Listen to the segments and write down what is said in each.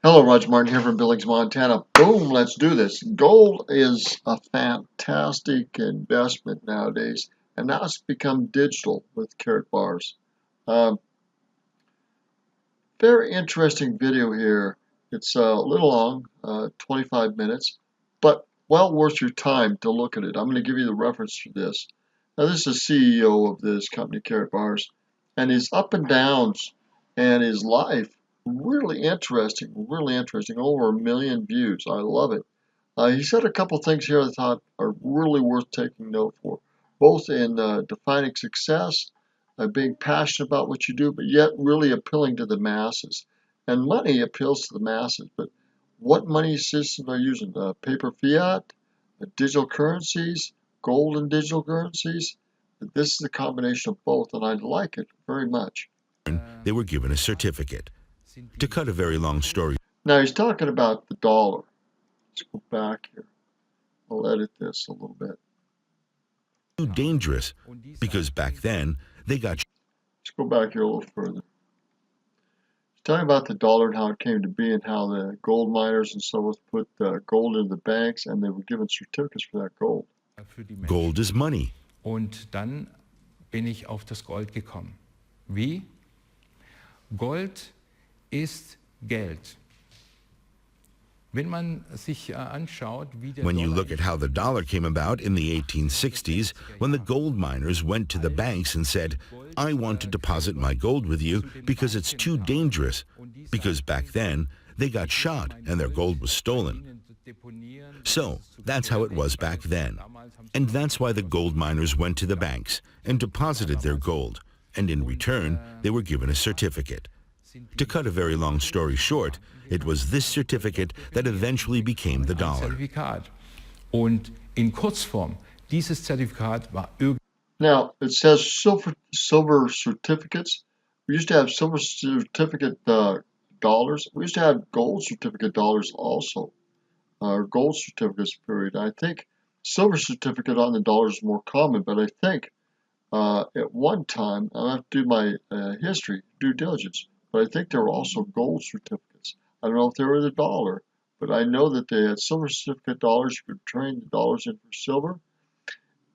Hello, Roger Martin here from Billings, Montana. Boom, let's do this. Gold is a fantastic investment nowadays, and now it's become digital with KaratBars. Um, Very interesting video here. It's a little long, 25 minutes, but well worth your time to look at it. I'm going to give you the reference for this. Now, this is the CEO of this company, KaratBars, and his up and downs and his life really interesting, really interesting. Over 1 million views. I love it. He said a couple things here I thought are really worth taking note for, both in defining success, being passionate about what you do, but yet really appealing to the masses. And money appeals to the masses, but what money systems are using? Paper fiat, digital currencies, gold and digital currencies. This is a combination of both, and I like it very much. They were given a certificate. To cut a very long story Now he's talking about the dollar. Let's go back here. I'll edit this a little bit. too dangerous, because back then they got Let's go back here a little further. He's talking about the dollar and how it came to be and how the gold miners and so forth put gold in the banks and they were given certificates for that gold. gold is money. Und dann bin ich auf das Gold gekommen. Wie? Gold ist Geld. Wenn man sich anschaut, wie der When you Dollar look at how the dollar came about in the 1860s, when the gold miners went to the banks and said, I want to deposit my gold with you because it's too dangerous, because back then they got shot and their gold was stolen. So that's how it was back then. And that's why the gold miners went to the banks and deposited their gold, and in return they were given a certificate. To cut a very long story short, it was this certificate that eventually became the dollar. Zertifikat. Und in Kurzform, dieses Zertifikat war Now it says silver certificates. We used to have silver certificate dollars. We used to have gold certificate dollars also, or gold certificates period. I think silver certificate on the dollar is more common, but I think at one time, I have to do my history, due diligence, but I think there were also gold certificates. I don't know if they were the dollar, but I know that they had silver certificate dollars. You could turn the dollars in for silver.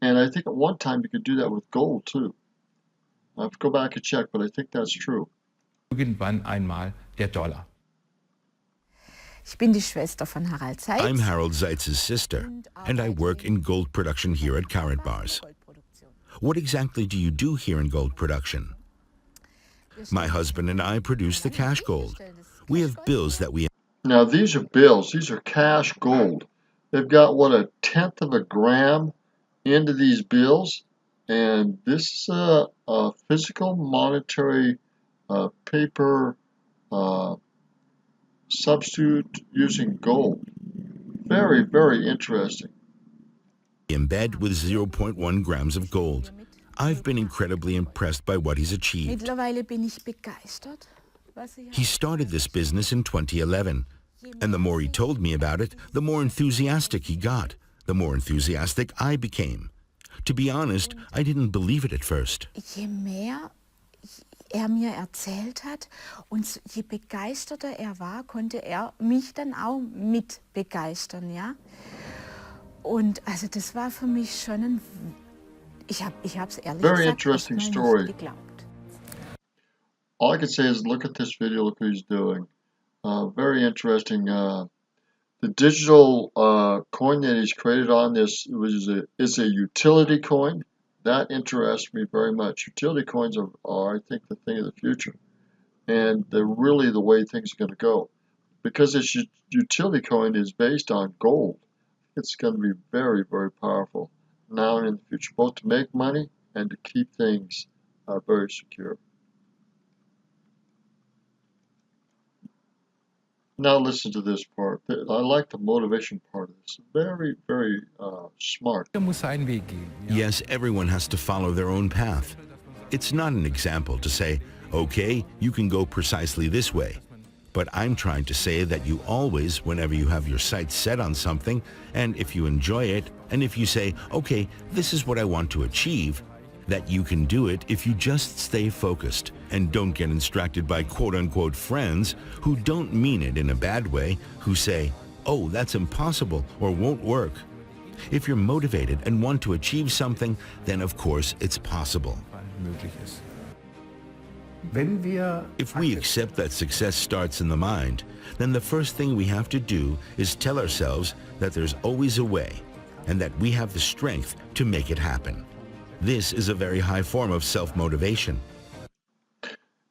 And I think at one time you could do that with gold too. I have to go back and check, but I think that's true. irgendwann einmal der Dollar. Ich bin die Schwester von Harald Seitz. I'm Harold Zeitz's sister, and I work in gold production here at KaratBars. What exactly do you do here in gold production? My husband and I produce the cash gold. We have bills that we Now these are bills. These are cash gold. They've got, what, 1/10 of a gram into these bills. And this is a physical monetary paper substitute using gold. Very, very interesting. embed with 0.1 grams of gold. I've been incredibly impressed by what he's achieved. Mittlerweile bin ich begeistert. He started this business in 2011, and the more he told me about it, the more enthusiastic he got, the more enthusiastic I became. To be honest, I didn't believe it at first. Je mehr er mir erzählt hat und je begeisterter er war, konnte er mich dann auch mit begeistern, ja. Und also das war für mich schon ein, ich hab's ehrlich Very gesagt interesting erstmal story. nicht geglaubt. All I can say is look at this video, look what he's doing. Very interesting. The digital coin that he's created on this is a utility coin. That interests me very much. Utility coins are, I think, the thing of the future. And they're really the way things are going to go. Because this utility coin is based on gold, it's going to be very, very powerful now and in the future, both to make money and to keep things very secure. Now listen to this part. I like the motivation part of this. Very, very smart. Jeder muss seinen Weg gehen. Ja. Yes, everyone has to follow their own path. It's not an example to say, okay, you can go precisely this way. But I'm trying to say that you always, whenever you have your sights set on something, and if you enjoy it, and if you say, okay, this is what I want to achieve, that you can do it if you just stay focused and don't get distracted by quote-unquote friends who don't mean it in a bad way, who say, "Oh, that's impossible or won't work." If you're motivated and want to achieve something, then of course it's possible. möglich ist. If we accept that success starts in the mind, then the first thing we have to do is tell ourselves that there's always a way and that we have the strength to make it happen. This is a very high form of self-motivation.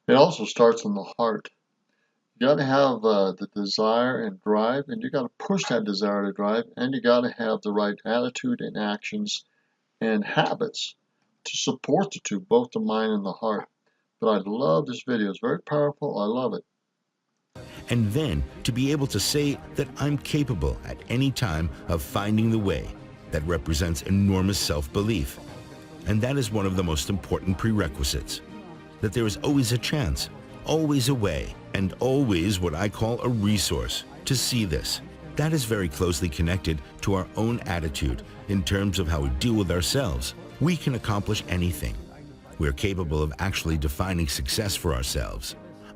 It also starts in the heart. You got to have the desire and drive, and you got to push that desire to drive, and you got to have the right attitude and actions and habits to support the two, both the mind and the heart. But I love this video. It's very powerful. I love it. And then to be able to say that I'm capable at any time of finding the way, that represents enormous self-belief. And that is one of the most important prerequisites, that there is always a chance, always a way, and always what I call a resource to see this. That is very closely connected to our own attitude in terms of how we deal with ourselves. We can accomplish anything. We're capable of actually defining success for ourselves.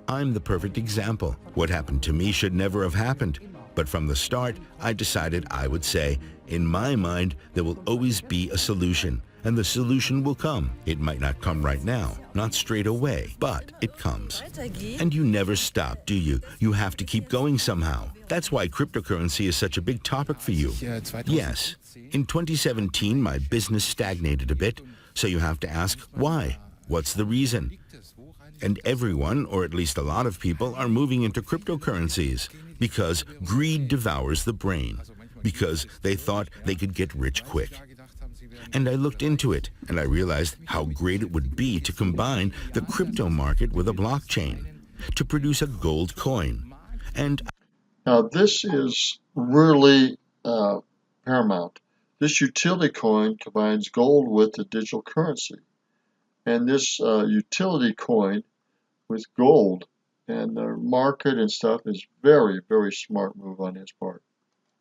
I'm the perfect example. What happened to me should never have happened. But from the start, I decided I would say, in my mind, there will always be a solution, and the solution will come. It might not come right now, not straight away, but it comes. And you never stop, do you? You have to keep going somehow. That's why cryptocurrency is such a big topic for you. Yes. In 2017, my business stagnated a bit, so you have to ask why. What's the reason? And everyone, or at least a lot of people, are moving into cryptocurrencies because greed devours the brain, because they thought they could get rich quick. And I looked into it, and I realized how great it would be to combine the crypto market with a blockchain, to produce a gold coin. And Now this is really paramount. This utility coin combines gold with the digital currency. And this utility coin with gold and the market and stuff is very, very smart move on his part.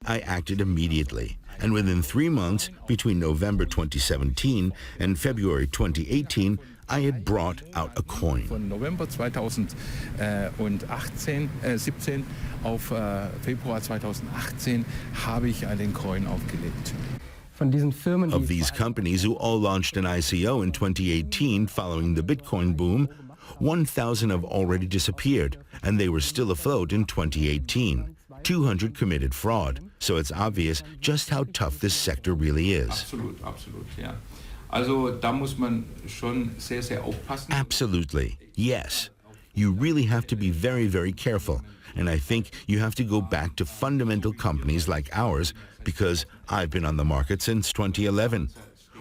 I acted immediately, and within 3 months, between November 2017 and February 2018, I had brought out a coin. Von November 2017 auf Februar 2018 habe ich einen Coin aufgelegt. Of these companies who all launched an ICO in 2018 following the Bitcoin boom, 1,000 have already disappeared, and they were still afloat in 2018. 200 committed fraud, so it's obvious just how tough this sector really is. Absolut, ja. Also da muss man schon sehr, sehr aufpassen. Absolutely, yes. You really have to be very, very careful, and I think you have to go back to fundamental companies like ours because I've been on the market since 2011.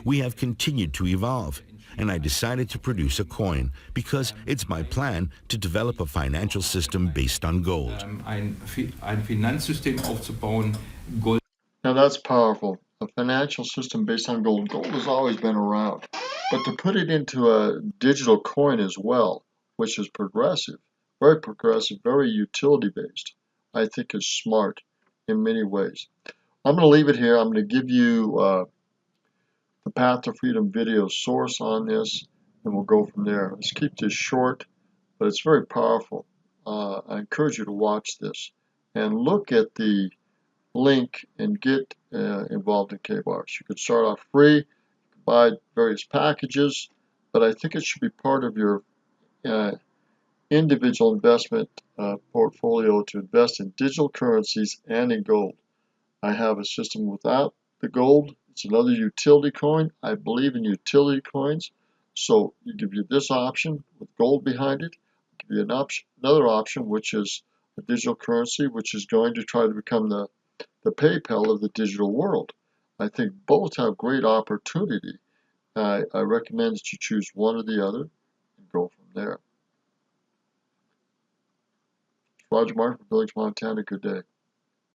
We have continued to evolve, and I decided to produce a coin because it's my plan to develop a financial system based on gold. Ein Finanzsystem aufzubauen, Gold. Now that's powerful. A financial system based on gold. Gold has always been around. But to put it into a digital coin as well, which is progressive, very utility based, I think is smart in many ways. I'm going to leave it here. I'm going to give you the Path to Freedom video source on this, and we'll go from there. Let's keep this short, but it's very powerful. I encourage you to watch this and look at the link and get involved in KaratBars. You could start off free, buy various packages, but I think it should be part of your individual investment portfolio to invest in digital currencies and in gold. I have a system without the gold. It's another utility coin. I believe in utility coins. So you give you this option with gold behind it. Give you another option, which is a digital currency, which is going to try to become the PayPal of the digital world. I think both have great opportunity. I recommend that you choose one or the other and go from there. Roger Martin from Village, Montana. Good day.